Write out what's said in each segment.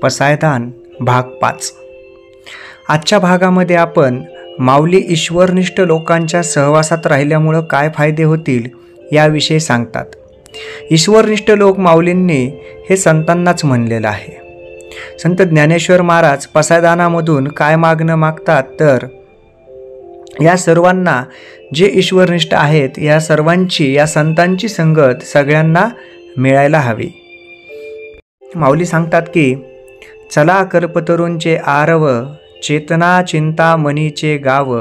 पसायदान भाग 5। आजच्या भागामध्ये आपण माऊली ईश्वरनिष्ठ लोकांच्या सहवासात राहिल्यामुळं काय फायदे होतील याविषयी सांगतात। ईश्वरनिष्ठ लोक माऊलींनी हे संतांनाच म्हणलेलं आहे। संत ज्ञानेश्वर महाराज पसायदानामधून काय मागणं मागतात तर या सर्वांना जे ईश्वरनिष्ठ आहेत या सर्वांची या संतांची संगत सगळ्यांना मिळायला हवी। माऊली सांगतात की चला कल्पतरूंचे आरव, चेतना चिंता मनीचे गाव,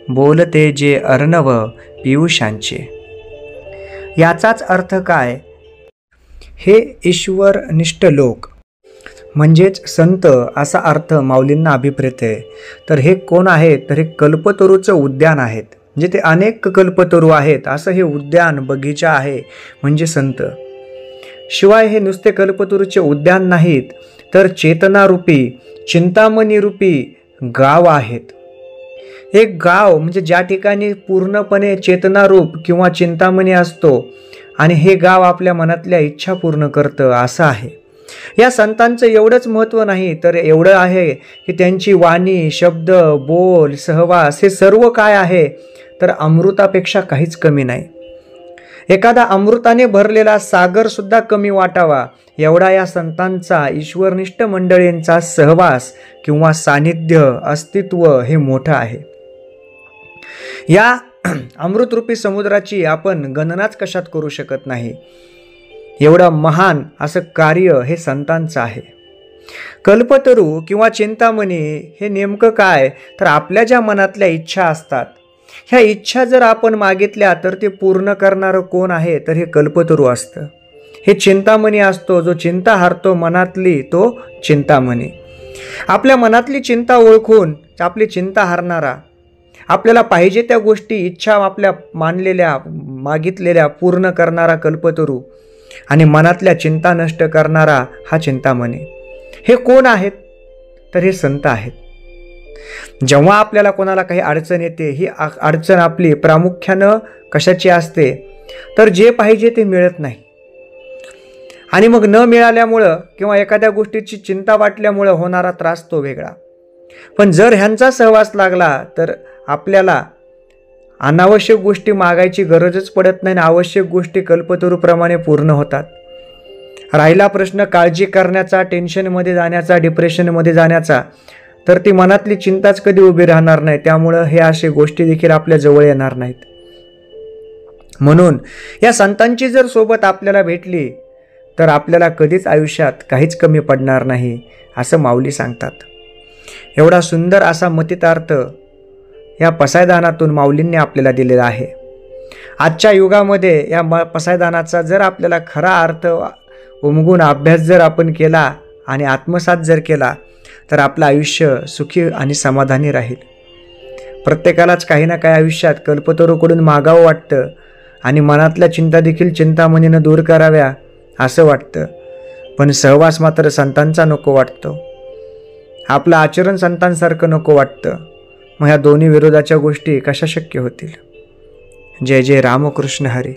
बोलते जे अर्णव पियुषांचे। याचाच अर्थ काय? हे ईश्वरनिष्ठ लोक म्हणजेच संत असा अर्थ माऊलींना अभिप्रेत आहे। तर हे कोण आहेत तर हे कल्पतरूचं उद्यान आहेत, म्हणजे ते अनेक कल्पतरू आहेत असं हे उद्यान बगीचा आहे म्हणजे संत। शिवाय हे नुसते कल्पतरूचे उद्यान नाहीत तर चेतनारूपी चिंतामणी रूपी गाव आहेत। एक गाव म्हणजे ज्या ठिकाणी पूर्णपणे चेतनारूप किंवा चिंतामणी असतो आणि हे गाव आपल्या मनातल्या इच्छा पूर्ण करतं असं आहे। या संतांचं एवढंच महत्त्व नाही तर एवढं आहे की त्यांची वाणी, शब्द, बोल, सहवास हे सर्व काय आहे तर अमृतापेक्षा काहीच कमी नाही। एखादा अमृताने भरलेला सागर सुद्धा कमी वाटावा एवढा या संतांचा ईश्वरनिष्ठ मंडळींचा सहवास किंवा सानिध्य अस्तित्व हे मोठं आहे। या अमृतरूपी समुद्राची आपण गणनाच कशात करू शकत नाही, एवढं महान असं कार्य हे संतांचं आहे। कल्पतरू किंवा चिंतामणी हे नेमकं काय तर आपल्या ज्या मनातल्या इच्छा असतात ह्या इच्छा जर आपण मागितल्या तर ते पूर्ण करणारं कोण आहे तर हे कल्पतरू असतं। हे चिंतामणी असतो, जो चिंता हारतो मनातली तो चिंतामणी। आपल्या मनातली चिंता ओळखून आपली चिंता हारणारा, आपल्याला पाहिजे त्या गोष्टी इच्छा आपल्या मानलेल्या मागितलेल्या पूर्ण करणारा कल्पतरू आणि मनातल्या चिंता नष्ट करणारा हा चिंतामणी। हे कोण आहेत तर हे संत आहेत। जेव्हा आपल्याला कोणाला काही अडचण येते ही अडचण आपली प्रामुख्यानं कशाची असते तर जे पाहिजे ते मिळत नाही आणि मग न मिळाल्यामुळं किंवा एखाद्या गोष्टीची चिंता वाटल्यामुळं होणारा त्रास तो वेगळा। पण जर ह्यांचा सहवास लागला तर आपल्याला अनावश्यक गोष्टी मागायची गरजच पडत नाही, आवश्यक गोष्टी कल्पतरूप्रमाणे पूर्ण होतात। राहिला प्रश्न काळजी करण्याचा, टेन्शनमध्ये जाण्याचा, डिप्रेशनमध्ये जाण्याचा तर ती मनातली चिंताच कधी उभी राहणार नाही, त्यामुळं हे असे गोष्टी देखील आपल्या जवळ येणार नाहीत। म्हणून या संतांची जर सोबत आपल्याला भेटली तर आपल्याला कधीच आयुष्यात काहीच कमी पडणार नाही असं माऊली सांगतात। एवढा सुंदर असा मतितार्थ या पसायदानातून माऊलींनी आपल्याला दिलेला आहे। आजच्या युगामध्ये या पसायदानाचा जर आपल्याला खरा अर्थ उमगून अभ्यास जर आपण केला आणि आत्मसात जर केला तर आपलं आयुष्य सुखी आणि समाधानी राहील। प्रत्येकालाच काही ना काही आयुष्यात कल्पतरूकडून मागावं वाटतं आणि मनातल्या चिंता देखील चिंतामणीनं दूर कराव्या असं वाटतं, पण सहवास मात्र संतांचा नको वाटतो, आपलं आचरण संतांसारखं नको वाटतं। मग ह्या दोन्ही विरोधाच्या गोष्टी कशा शक्य होतील? जय जय रामकृष्ण हरी।